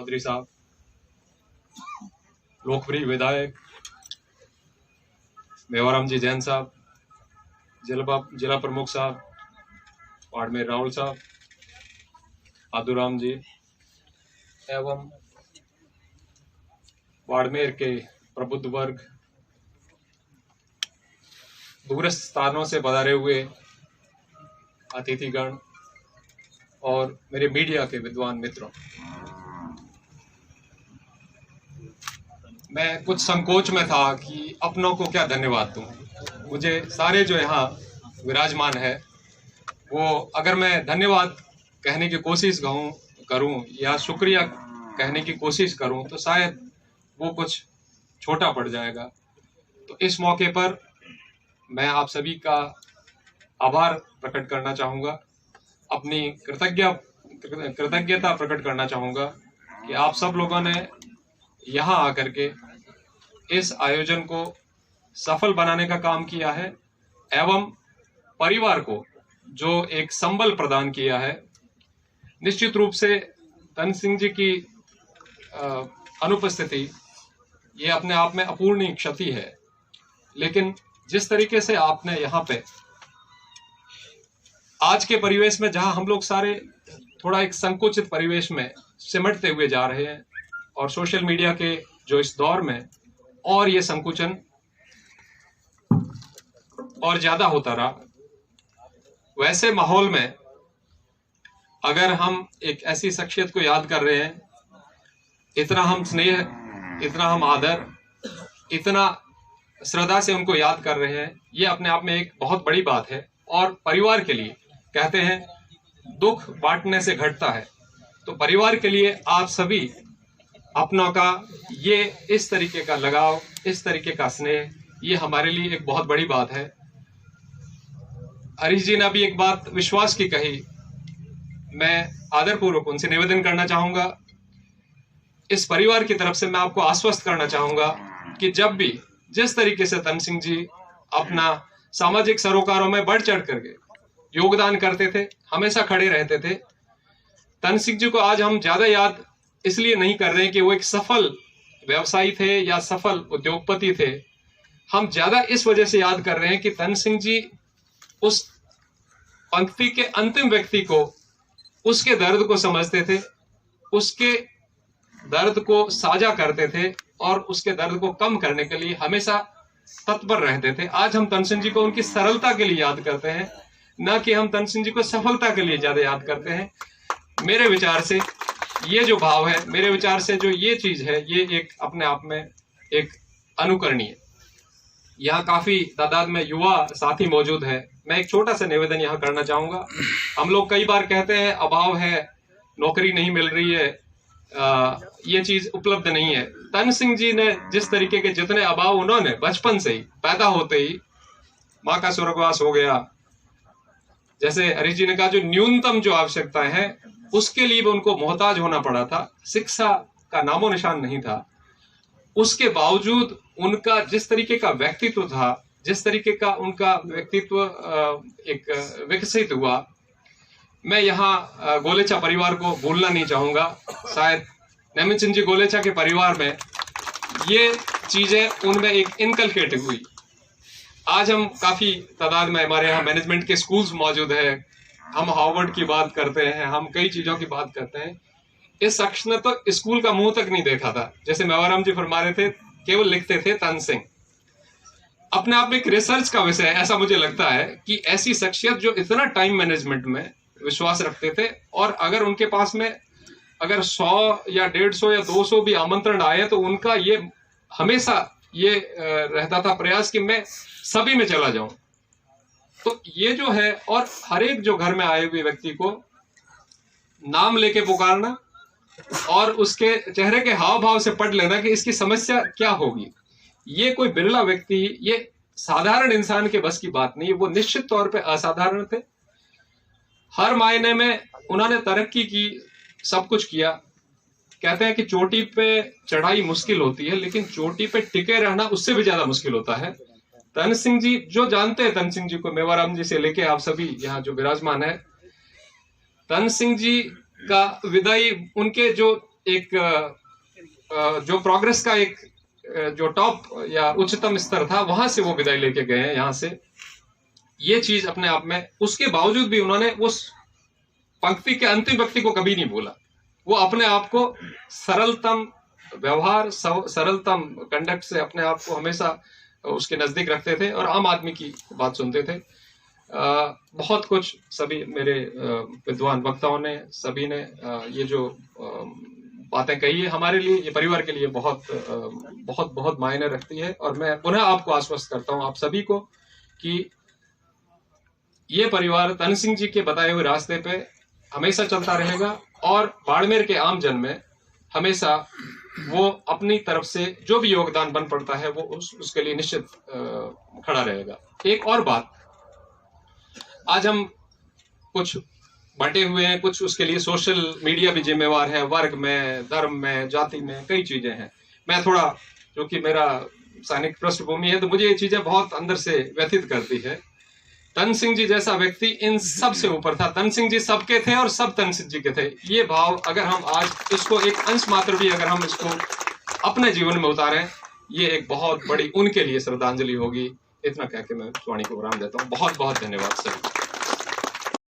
चौधरी साहब, लोकप्रिय विधायक मेवाराम जी जैन साहब, जिला प्रमुख साहब बाड़मेर राहुल साहब, आदूराम जी, एवं बाड़मेर के प्रबुद्ध वर्ग, दूरस्थ स्थानों से पधारे हुए अतिथिगण और मेरे मीडिया के विद्वान मित्रों, मैं कुछ संकोच में था कि अपनों को क्या धन्यवाद दूं। मुझे सारे जो यहाँ विराजमान है वो अगर मैं धन्यवाद कहने की कोशिश करूं या शुक्रिया कहने की कोशिश करूं तो शायद वो कुछ छोटा पड़ जाएगा। तो इस मौके पर मैं आप सभी का आभार प्रकट करना चाहूँगा, अपनी कृतज्ञता प्रकट करना चाहूँगा कि आप सब लोगों ने यहाँ आकर के इस आयोजन को सफल बनाने का काम किया है एवं परिवार को जो एक संबल प्रदान किया है। निश्चित रूप से तन सिंह जी की अनुपस्थिति ये अपने आप में अपूर्णीय क्षति है, लेकिन जिस तरीके से आपने यहाँ पे आज के परिवेश में, जहां हम लोग सारे थोड़ा एक संकुचित परिवेश में सिमटते हुए जा रहे हैं और सोशल मीडिया के जो इस दौर में और ये संकुचन और ज्यादा होता रहा, वैसे माहौल में अगर हम एक ऐसी शख्सियत को याद कर रहे हैं, इतना हम स्नेह, इतना हम आदर, इतना श्रद्धा से उनको याद कर रहे हैं, ये अपने आप में एक बहुत बड़ी बात है। और परिवार के लिए कहते हैं दुख बांटने से घटता है, तो परिवार के लिए आप सभी अपनों का ये इस तरीके का लगाव, इस तरीके का स्नेह, ये हमारे लिए एक बहुत बड़ी बात है। हरीश जी ने अभी एक बात विश्वास की कही, मैं आदरपूर्वक उनसे निवेदन करना चाहूंगा, इस परिवार की तरफ से मैं आपको आश्वस्त करना चाहूंगा कि जब भी जिस तरीके से तन सिंह जी अपना सामाजिक सरोकारों में बढ़ चढ़ करके योगदान करते थे, हमेशा खड़े रहते थे, तन सिंह जी को आज हम ज्यादा याद इसलिए नहीं कर रहे हैं कि वो एक सफल व्यवसायी थे या सफल उद्योगपति थे। हम ज्यादा इस वजह से याद कर रहे हैं कि तन सिंह जी उस पंक्ति के अंतिम व्यक्ति को, उसके दर्द को समझते थे, उसके दर्द को साझा करते थे और उसके दर्द को कम करने के लिए हमेशा तत्पर रहते थे। आज हम तन सिंह जी को उनकी सरलता के लिए याद करते हैं, न कि हम तन सिंह जी को सफलता के लिए ज्यादा याद करते हैं। मेरे विचार से ये जो भाव है, मेरे विचार से जो ये चीज है, ये एक अपने आप में एक अनुकरणीय। यहाँ काफी तादाद में युवा साथी मौजूद है, मैं एक छोटा सा निवेदन यहाँ करना चाहूंगा। हम लोग कई बार कहते हैं अभाव है, नौकरी नहीं मिल रही है, ये चीज उपलब्ध नहीं है। तन सिंह जी ने जिस तरीके के जितने अभाव उन्होंने बचपन से ही, पैदा होते ही माँ का स्वर्गवास हो गया, जैसे हरीश जी ने कहा, जो न्यूनतम जो आवश्यकताएं हैं उसके लिए भी उनको मोहताज होना पड़ा था, शिक्षा का नामो निशान नहीं था। उसके बावजूद उनका जिस तरीके का व्यक्तित्व था, जिस तरीके का उनका व्यक्तित्व एक विकसित हुआ, मैं यहाँ गोलेचा परिवार को भूलना नहीं चाहूंगा। शायद नैमिन सिंह जी गोलेचा के परिवार में ये चीजें उनमें एक इनकलकेट हुई। आज हम काफी तादाद में, हमारे यहाँ मैनेजमेंट के स्कूल्स मौजूद है, हम हार्वर्ड की बात करते हैं, हम कई चीजों की बात करते हैं। इस शख्स ने तो स्कूल का मुंह तक नहीं देखा था। जैसे मेवाराम जी फरमा रहे थे, केवल लिखते थे तन सिंह। अपने आप में एक रिसर्च का विषय है, ऐसा मुझे लगता है कि ऐसी शख्सियत जो इतना टाइम मैनेजमेंट में विश्वास रखते थे, और अगर उनके पास में अगर 100 या 150 या 200 भी आमंत्रण आए तो उनका ये हमेशा ये रहता था प्रयास कि मैं सभी में चला जाऊं। तो ये जो है, और हर एक जो घर में आए हुए व्यक्ति को नाम लेके पुकारना और उसके चेहरे के हाव भाव से पढ़ लेना कि इसकी समस्या क्या होगी, ये कोई बिरला व्यक्ति, ये साधारण इंसान के बस की बात नहीं है। वो निश्चित तौर पे असाधारण थे, हर मायने में उन्होंने तरक्की की, सब कुछ किया। कहते हैं कि चोटी पे चढ़ाई मुश्किल होती है, लेकिन चोटी पे टिके रहना उससे भी ज्यादा मुश्किल होता है। तन सिंह जी, जो जानते हैं तन सिंह जी को, मेवाराम जी से लेके आप सभी यहाँ जो विराजमान है, तन सिंह जी का विदाई, उनके जो एक जो प्रोग्रेस का एक जो टॉप या उच्चतम स्तर था, वहां से वो विदाई लेके गए हैं यहाँ से। ये चीज अपने आप में, उसके बावजूद भी उन्होंने उस पंक्ति के अंतिम व्यक्ति को कभी नहीं भूला। वो अपने आप को सरलतम व्यवहार, सरलतम कंडक्ट से अपने आप को हमेशा उसके नजदीक रखते थे और आम आदमी की बात सुनते थे। बहुत कुछ सभी मेरे विद्वान वक्ताओं ने, सभी ने ये जो बातें कही है, हमारे लिए, ये परिवार के लिए बहुत बहुत बहुत मायने रखती है। और मैं पुनः आपको आश्वस्त करता हूं, आप सभी को, कि ये परिवार तन सिंह जी के बताए हुए रास्ते पे हमेशा चलता रहेगा और बाड़मेर के आम जन में हमेशा वो अपनी तरफ से जो भी योगदान बन पड़ता है वो उसके लिए निश्चित खड़ा रहेगा। एक और बात, आज हम कुछ बटे हुए हैं, कुछ उसके लिए सोशल मीडिया भी जिम्मेवार है, वर्ग में, धर्म में, जाति में, कई चीजें हैं। मैं थोड़ा, क्योंकि मेरा सैनिक पृष्ठभूमि है, तो मुझे ये चीजें बहुत अंदर से व्यथित करती है। तन सिंह जी जैसा व्यक्ति इन सब से ऊपर था। तन सिंह जी सबके थे और सब तन सिंह जी के थे। ये भाव अगर हम आज इसको एक अंश मात्र भी अगर हम इसको अपने जीवन में उतारें, ये एक बहुत बड़ी उनके लिए श्रद्धांजलि होगी। इतना कह के मैं वाणी को विराम देता हूँ। बहुत बहुत धन्यवाद सर।